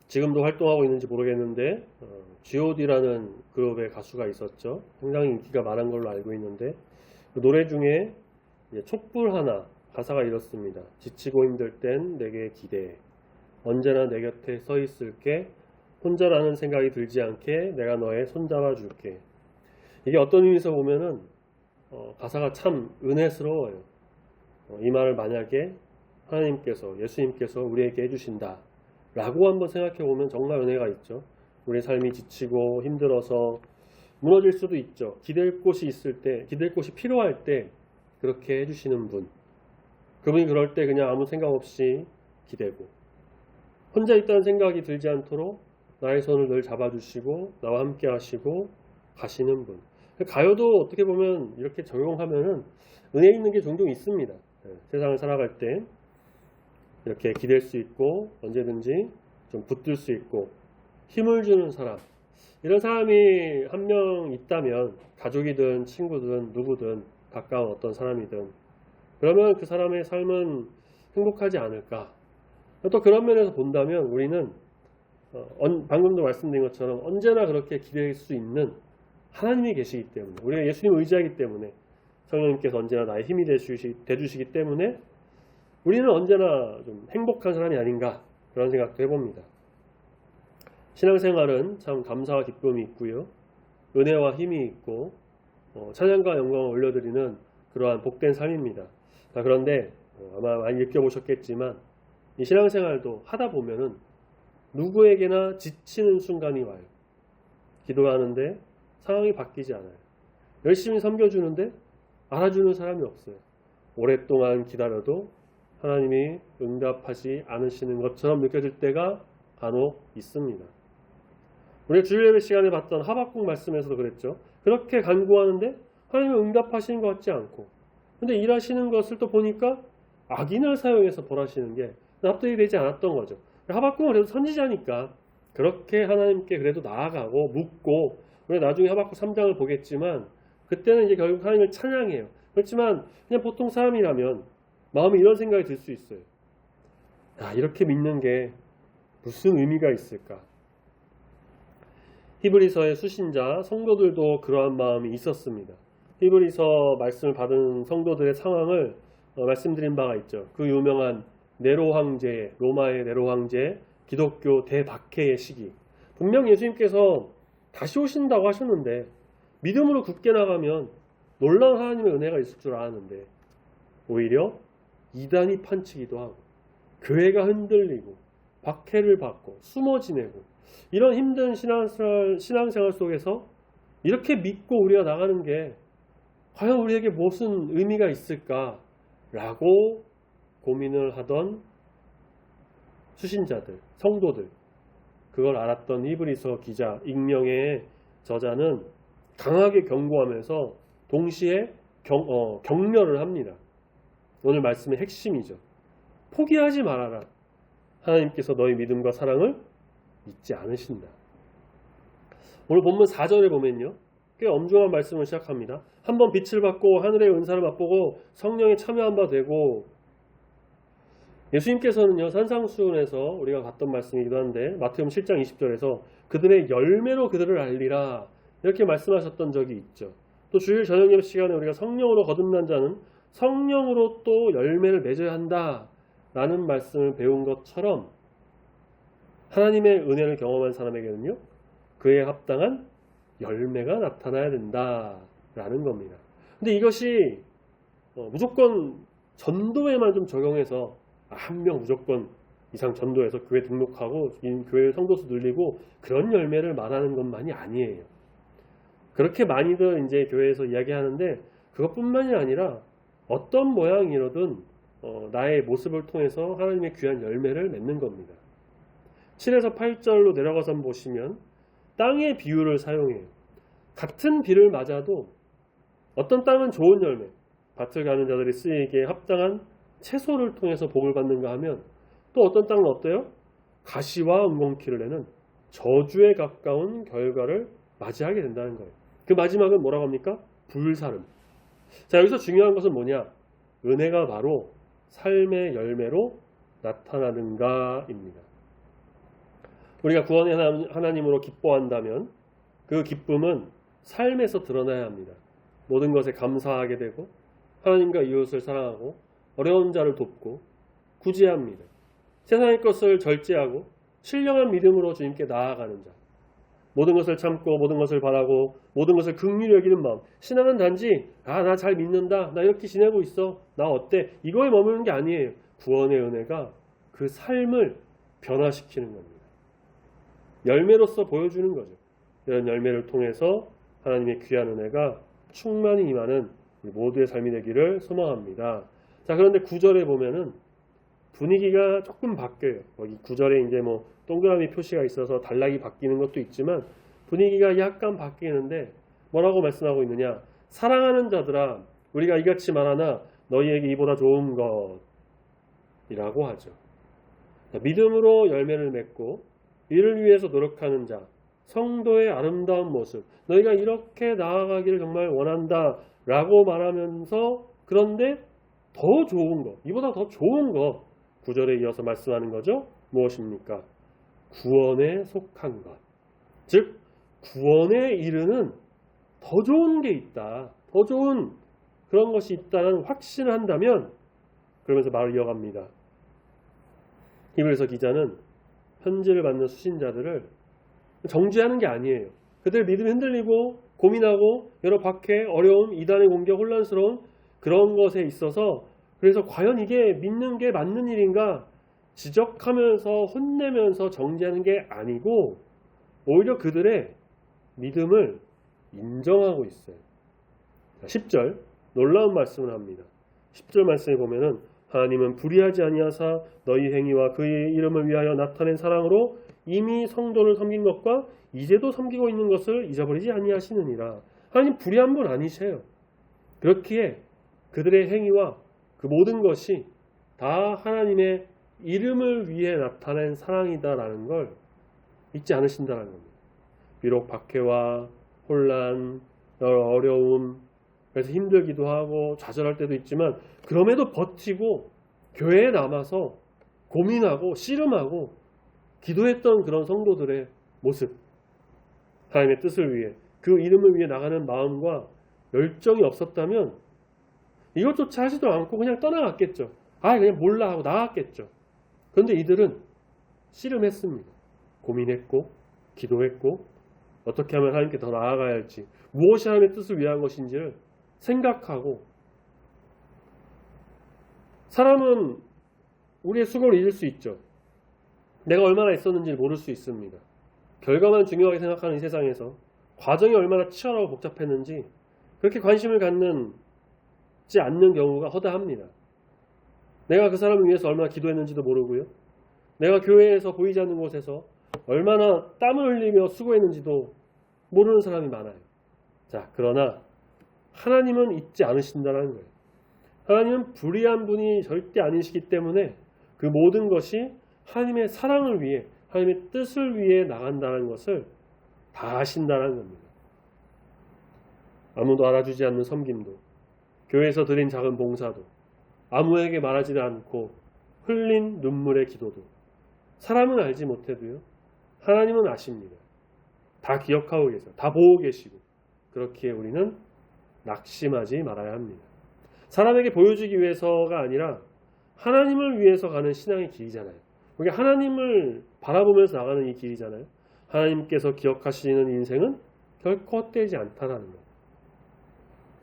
지금도 활동하고 있는지 모르겠는데 G.O.D라는 그룹의 가수가 있었죠. 굉장히 인기가 많은 걸로 알고 있는데 그 노래 중에 촛불 하나 가사가 이렇습니다. 지치고 힘들 땐 내게 기대해. 언제나 내 곁에 서 있을게. 혼자라는 생각이 들지 않게 내가 너의 손잡아 줄게. 이게 어떤 의미에서 보면은 가사가 참 은혜스러워요. 이 말을 만약에 하나님께서 예수님께서 우리에게 해주신다 라고 한번 생각해 보면 정말 은혜가 있죠. 우리 삶이 지치고 힘들어서 무너질 수도 있죠. 기댈 곳이 있을 때, 기댈 곳이 필요할 때 그렇게 해주시는 분. 그분이 그럴 때 그냥 아무 생각 없이 기대고 혼자 있다는 생각이 들지 않도록 나의 손을 늘 잡아주시고 나와 함께 하시고 가시는 분. 가요도 어떻게 보면 이렇게 적용하면은 은혜 있는 게 종종 있습니다. 세상을 살아갈 때 이렇게 기댈 수 있고 언제든지 좀 붙들 수 있고 힘을 주는 사람, 이런 사람이 한 명 있다면 가족이든 친구든 누구든 가까운 어떤 사람이든 그러면 그 사람의 삶은 행복하지 않을까. 또 그런 면에서 본다면 우리는 방금도 말씀드린 것처럼 언제나 그렇게 기댈 수 있는 하나님이 계시기 때문에, 우리가 예수님을 의지하기 때문에, 성령님께서 언제나 나의 힘이 되주시기 때문에 우리는 언제나 좀 행복한 사람이 아닌가, 그런 생각도 해봅니다. 신앙생활은 참 감사와 기쁨이 있고요, 은혜와 힘이 있고 찬양과 영광을 올려드리는 그러한 복된 삶입니다. 그런데 아마 많이 느껴보셨겠지만 이 신앙생활도 하다 보면은 누구에게나 지치는 순간이 와요. 기도하는데 상황이 바뀌지 않아요. 열심히 섬겨주는데 알아주는 사람이 없어요. 오랫동안 기다려도 하나님이 응답하지 않으시는 것처럼 느껴질 때가 간혹 있습니다. 우리가 주일 예배 시간에 봤던 하박국 말씀에서도 그랬죠. 그렇게 간구하는데 하나님은 응답하시는 것 같지 않고, 근데 일하시는 것을 또 보니까 악인을 사용해서 벌하시는 게 납득이 되지 않았던 거죠. 하박국은 그래도 선지자니까 그렇게 하나님께 그래도 나아가고 묻고, 우리가 나중에 하박국 3장을 보겠지만 그때는 이제 결국 하나님을 찬양해요. 그렇지만 그냥 보통 사람이라면 마음에 이런 생각이 들 수 있어요. 이렇게 믿는 게 무슨 의미가 있을까? 히브리서의 수신자 성도들도 그러한 마음이 있었습니다. 히브리서 말씀을 받은 성도들의 상황을 말씀드린 바가 있죠. 그 유명한 네로 황제, 로마의 네로 황제, 기독교 대박해의 시기. 분명 예수님께서 다시 오신다고 하셨는데 믿음으로 굳게 나가면 놀라운 하나님의 은혜가 있을 줄 알았는데 오히려 이단이 판치기도 하고 교회가 흔들리고 박해를 받고 숨어 지내고 이런 힘든 신앙생활 속에서 이렇게 믿고 우리가 나가는 게 과연 우리에게 무슨 의미가 있을까라고 고민을 하던 수신자들, 성도들, 그걸 알았던 히브리서 기자, 익명의 저자는 강하게 경고하면서 동시에 격려를 합니다. 오늘 말씀의 핵심이죠. 포기하지 말아라. 하나님께서 너희 믿음과 사랑을 잊지 않으신다. 오늘 본문 4절에 보면요, 꽤 엄중한 말씀을 시작합니다. 한번 빛을 받고 하늘의 은사를 맛보고 성령에 참여한 바 되고, 예수님께서는요 산상수훈에서 우리가 봤던 말씀이기도 한데 마태복음 7장 20절에서 그들의 열매로 그들을 알리라 이렇게 말씀하셨던 적이 있죠. 또 주일 저녁 예배 시간에 우리가 성령으로 거듭난 자는 성령으로 또 열매를 맺어야 한다 라는 말씀을 배운 것처럼 하나님의 은혜를 경험한 사람에게는요 그에 합당한 열매가 나타나야 된다라는 겁니다. 근데 이것이 무조건 전도에만 좀 적용해서 한 명 무조건 이상 전도해서 교회 등록하고 교회 성도수 늘리고 그런 열매를 말하는 것만이 아니에요. 그렇게 많이들 이제 교회에서 이야기하는데 그것뿐만이 아니라 어떤 모양이로든 나의 모습을 통해서 하나님의 귀한 열매를 맺는 겁니다. 7에서 8절로 내려가서 한번 보시면 땅의 비유를 사용해요. 같은 비를 맞아도 어떤 땅은 좋은 열매, 밭을 가는 자들이 쓰이기에 합당한 채소를 통해서 복을 받는가 하면 또 어떤 땅은 어때요? 가시와 엉겅퀴를 내는 저주에 가까운 결과를 맞이하게 된다는 거예요. 그 마지막은 뭐라고 합니까? 불사름. 자, 여기서 중요한 것은 뭐냐? 은혜가 바로 삶의 열매로 나타나는가입니다. 우리가 구원의 하나님으로 기뻐한다면 그 기쁨은 삶에서 드러나야 합니다. 모든 것에 감사하게 되고 하나님과 이웃을 사랑하고 어려운 자를 돕고 구제합니다. 세상의 것을 절제하고 신령한 믿음으로 주님께 나아가는 자. 모든 것을 참고 모든 것을 바라고 모든 것을 긍휼히 여기는 마음. 신앙은 단지 나 잘 믿는다. 나 이렇게 지내고 있어. 나 어때? 이거에 머무는 게 아니에요. 구원의 은혜가 그 삶을 변화시키는 겁니다. 열매로서 보여주는 거죠. 이런 열매를 통해서 하나님의 귀한 은혜가 충만히 임하는 모두의 삶이 되기를 소망합니다. 자, 그런데 9절에 보면은 분위기가 조금 바뀌어요. 거기 9절에 이제 뭐 동그라미 표시가 있어서 단락이 바뀌는 것도 있지만 분위기가 약간 바뀌는데 뭐라고 말씀하고 있느냐? 사랑하는 자들아, 우리가 이같이 말하나 너희에게 이보다 좋은 것이라고 하죠. 자, 믿음으로 열매를 맺고 이를 위해서 노력하는 자, 성도의 아름다운 모습, 너희가 이렇게 나아가기를 정말 원한다라고 말하면서 그런데 더 좋은 것, 이보다 더 좋은 것 9절에 이어서 말씀하는 거죠. 무엇입니까? 구원에 속한 것. 즉 구원에 이르는 더 좋은 게 있다. 더 좋은 그런 것이 있다는 확신을 한다면 그러면서 말을 이어갑니다. 히브리서 기자는 편지를 받는 수신자들을 정죄하는 게 아니에요. 그들 믿음이 흔들리고 고민하고 여러 박해, 어려움, 이단의 공격, 혼란스러운 그런 것에 있어서 그래서 과연 이게 믿는 게 맞는 일인가 지적하면서 혼내면서 정죄하는 게 아니고 오히려 그들의 믿음을 인정하고 있어요. 10절 놀라운 말씀을 합니다. 10절 말씀에 보면은 하나님은 불의하지 아니하사 너희 행위와 그의 이름을 위하여 나타낸 사랑으로 이미 성도를 섬긴 것과 이제도 섬기고 있는 것을 잊어버리지 아니하시느니라. 하나님 불의한 분 아니세요. 그렇기에 그들의 행위와 그 모든 것이 다 하나님의 이름을 위해 나타낸 사랑이다라는 걸 잊지 않으신다는 겁니다. 비록 박해와 혼란, 어려움, 그래서 힘들기도 하고 좌절할 때도 있지만 그럼에도 버티고 교회에 남아서 고민하고 씨름하고 기도했던 그런 성도들의 모습, 하나님의 뜻을 위해 그 이름을 위해 나가는 마음과 열정이 없었다면 이것조차 하지도 않고 그냥 떠나갔겠죠. 그냥 몰라 하고 나갔겠죠. 그런데 이들은 씨름했습니다. 고민했고 기도했고 어떻게 하면 하나님께 더 나아가야 할지 무엇이 하나님의 뜻을 위한 것인지를 생각하고 사람은 우리의 수고를 잊을 수 있죠. 내가 얼마나 애썼는지를 모를 수 있습니다. 결과만 중요하게 생각하는 이 세상에서 과정이 얼마나 치열하고 복잡했는지 그렇게 관심을 갖지 않는 경우가 허다합니다. 내가 그 사람을 위해서 얼마나 기도했는지도 모르고요. 내가 교회에서 보이지 않는 곳에서 얼마나 땀을 흘리며 수고했는지도 모르는 사람이 많아요. 자, 그러나 하나님은 잊지 않으신다는 거예요. 하나님은 불의한 분이 절대 아니시기 때문에 그 모든 것이 하나님의 사랑을 위해 하나님의 뜻을 위해 나간다는 것을 다 아신다는 겁니다. 아무도 알아주지 않는 섬김도 교회에서 드린 작은 봉사도 아무에게 말하지 않고 흘린 눈물의 기도도 사람은 알지 못해도요. 하나님은 아십니다. 다 기억하고 계세요. 다 보고 계시고 그렇기에 우리는 낙심하지 말아야 합니다. 사람에게 보여주기 위해서가 아니라 하나님을 위해서 가는 신앙의 길이잖아요. 우리가 하나님을 바라보면서 나가는 이 길이잖아요. 하나님께서 기억하시는 인생은 결코 헛되지 않다라는 것.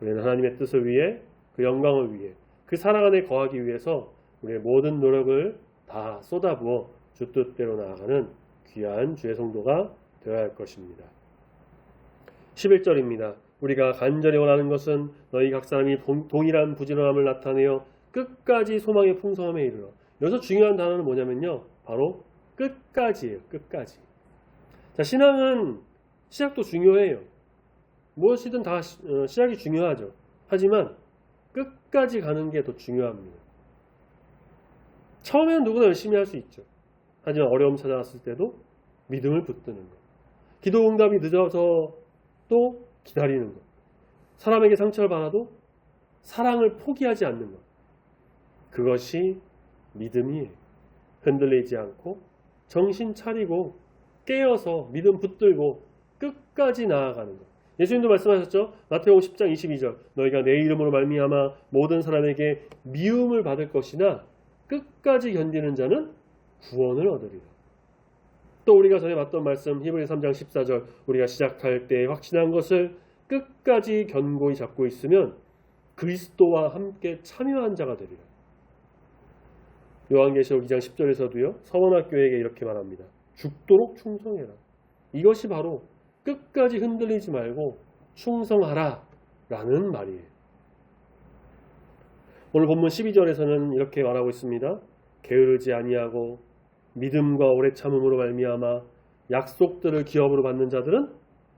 우리는 하나님의 뜻을 위해 그 영광을 위해 그 사랑 안에 거하기 위해서 우리의 모든 노력을 다 쏟아부어 주 뜻대로 나아가는 귀한 주의 성도가 되어야 할 것입니다. 11절입니다. 우리가 간절히 원하는 것은 너희 각 사람이 동일한 부지런함을 나타내어 끝까지 소망의 풍성함에 이르러. 여기서 중요한 단어는 뭐냐면요. 바로 끝까지예요. 끝까지. 자, 신앙은 시작도 중요해요. 무엇이든 다 시작이 중요하죠. 하지만 끝까지 가는 게 더 중요합니다. 처음에는 누구나 열심히 할 수 있죠. 하지만 어려움 찾아왔을 때도 믿음을 붙드는 것. 기도 응답이 늦어서 또 기다리는 것. 사람에게 상처를 받아도 사랑을 포기하지 않는 것. 그것이 믿음이에요. 흔들리지 않고 정신 차리고 깨어서 믿음 붙들고 끝까지 나아가는 것. 예수님도 말씀하셨죠. 마태복음 10장 22절 너희가 내 이름으로 말미암아 모든 사람에게 미움을 받을 것이나 끝까지 견디는 자는 구원을 얻으리라. 또 우리가 전에 봤던 말씀 히브리서 3장 14절 우리가 시작할 때 확신한 것을 끝까지 견고히 잡고 있으면 그리스도와 함께 참여한 자가 되리라. 요한계시록 2장 10절에서도요. 서원학교에게 이렇게 말합니다. 죽도록 충성해라. 이것이 바로 끝까지 흔들리지 말고 충성하라 라는 말이에요. 오늘 본문 12절에서는 이렇게 말하고 있습니다. 게으르지 아니하고 믿음과 오래 참음으로 말미암아 약속들을 기업으로 받는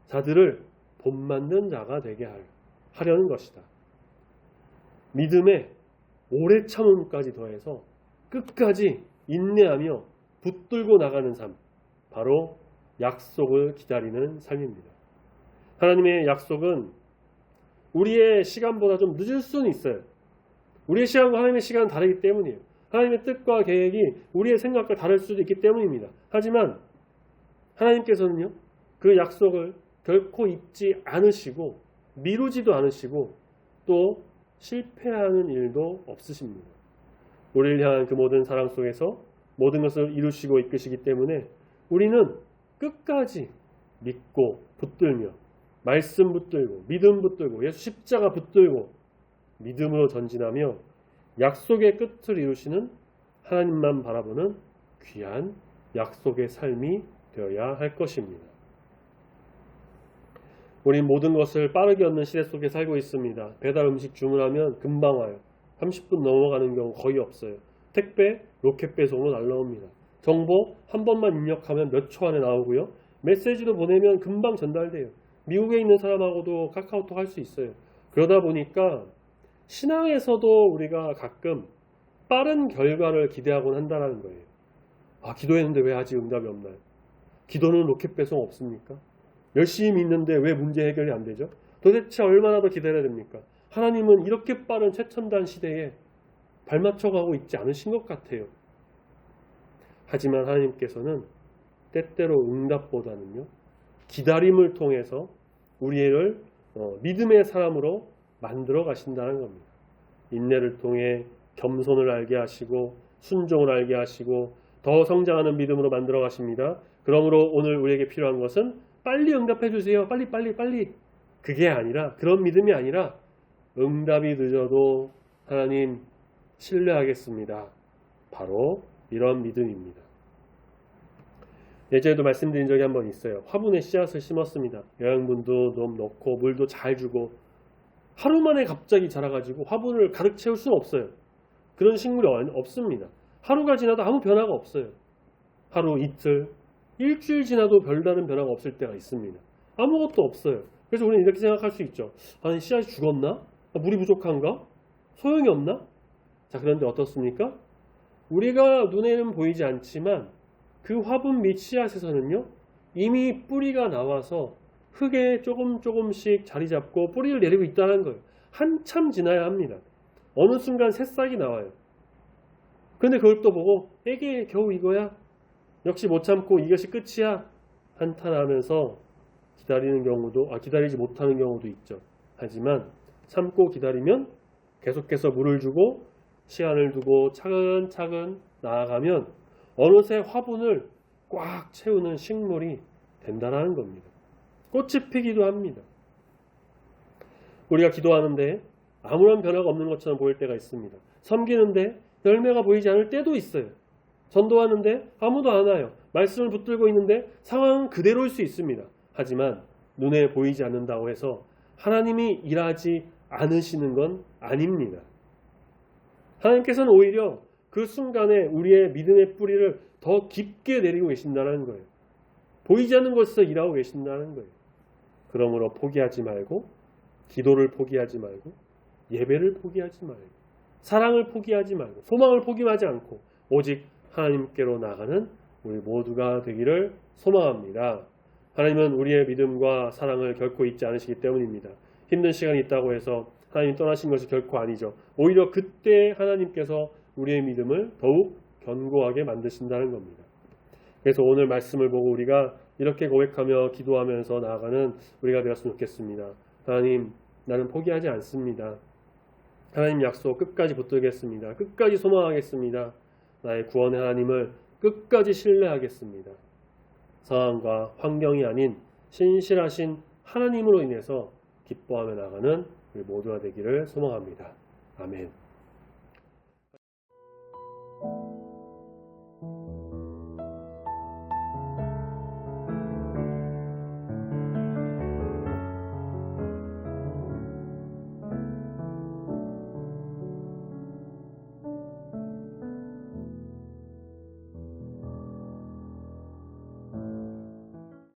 자들을 본받는 자가 되게 하려는 것이다. 믿음에 오래 참음까지 더해서 끝까지 인내하며 붙들고 나가는 삶, 바로 약속을 기다리는 삶입니다. 하나님의 약속은 우리의 시간보다 좀 늦을 수는 있어요. 우리의 시간과 하나님의 시간은 다르기 때문이에요. 하나님의 뜻과 계획이 우리의 생각과 다를 수도 있기 때문입니다. 하지만 하나님께서는요, 그 약속을 결코 잊지 않으시고 미루지도 않으시고 또 실패하는 일도 없으십니다. 우리를 향한 그 모든 사랑 속에서 모든 것을 이루시고 이끄시기 때문에 우리는 끝까지 믿고 붙들며 말씀 붙들고 믿음 붙들고 예수 십자가 붙들고 믿음으로 전진하며 약속의 끝을 이루시는 하나님만 바라보는 귀한 약속의 삶이 되어야 할 것입니다. 우린 모든 것을 빠르게 얻는 시대 속에 살고 있습니다. 배달 음식 주문하면 금방 와요. 30분 넘어가는 경우 거의 없어요. 택배, 로켓 배송으로 날라옵니다. 정보 한 번만 입력하면 몇 초 안에 나오고요. 메시지도 보내면 금방 전달돼요. 미국에 있는 사람하고도 카카오톡 할 수 있어요. 그러다 보니까 신앙에서도 우리가 가끔 빠른 결과를 기대하곤 한다는 거예요. 아, 기도했는데 왜 아직 응답이 없나요? 기도는 로켓 배송 없습니까? 열심히 믿는데 왜 문제 해결이 안 되죠? 도대체 얼마나 더 기다려야 됩니까? 하나님은 이렇게 빠른 최첨단 시대에 발맞춰가고 있지 않으신 것 같아요. 하지만 하나님께서는 때때로 응답보다는요, 기다림을 통해서 우리를 믿음의 사람으로 만들어 가신다는 겁니다. 인내를 통해 겸손을 알게 하시고 순종을 알게 하시고 더 성장하는 믿음으로 만들어 가십니다. 그러므로 오늘 우리에게 필요한 것은 빨리 응답해 주세요. 빨리. 그게 아니라, 그런 믿음이 아니라 응답이 늦어도 하나님 신뢰하겠습니다. 바로 이런 믿음입니다. 예전에도 말씀드린 적이 한번 있어요. 화분에 씨앗을 심었습니다. 영양분도 좀 넣고 물도 잘 주고 하루 만에 갑자기 자라가지고 화분을 가득 채울 수는 없어요. 그런 식물이 없습니다. 하루가 지나도 아무 변화가 없어요. 하루, 이틀, 일주일 지나도 별다른 변화가 없을 때가 있습니다. 아무것도 없어요. 그래서 우리는 이렇게 생각할 수 있죠. 아니, 씨앗이 죽었나? 물이 부족한가? 소용이 없나? 자, 그런데 어떻습니까? 우리가 눈에는 보이지 않지만 그 화분 및 씨앗에서는요, 이미 뿌리가 나와서 흙에 조금씩 자리 잡고 뿌리를 내리고 있다는 거예요. 한참 지나야 합니다. 어느 순간 새싹이 나와요. 근데 그걸 또 보고 에게 겨우 이거야? 역시 못 참고 이것이 끝이야? 한탄하면서 기다리지 못하는 경우도 있죠. 하지만 참고 기다리면 계속해서 물을 주고 시간을 두고 차근차근 나아가면 어느새 화분을 꽉 채우는 식물이 된다는 겁니다. 꽃이 피기도 합니다. 우리가 기도하는데 아무런 변화가 없는 것처럼 보일 때가 있습니다. 섬기는데 열매가 보이지 않을 때도 있어요. 전도하는데 아무도 안 와요. 말씀을 붙들고 있는데 상황은 그대로일 수 있습니다. 하지만 눈에 보이지 않는다고 해서 하나님이 일하지 않으시는 건 아닙니다. 하나님께서는 오히려 그 순간에 우리의 믿음의 뿌리를 더 깊게 내리고 계신다는 거예요. 보이지 않는 곳에서 일하고 계신다는 거예요. 그러므로 포기하지 말고, 기도를 포기하지 말고, 예배를 포기하지 말고, 사랑을 포기하지 말고, 소망을 포기하지 않고 오직 하나님께로 나가는 우리 모두가 되기를 소망합니다. 하나님은 우리의 믿음과 사랑을 결코 잊지 않으시기 때문입니다. 힘든 시간이 있다고 해서 하나님 떠나신 것이 결코 아니죠. 오히려 그때 하나님께서 우리의 믿음을 더욱 견고하게 만드신다는 겁니다. 그래서 오늘 말씀을 보고 우리가 이렇게 고백하며 기도하면서 나아가는 우리가 되었으면 좋겠습니다. 하나님, 나는 포기하지 않습니다. 하나님 약속 끝까지 붙들겠습니다. 끝까지 소망하겠습니다. 나의 구원의 하나님을 끝까지 신뢰하겠습니다. 상황과 환경이 아닌 신실하신 하나님으로 인해서 기뻐하며 나가는 우리 모두가 되기를 소망합니다. 아멘.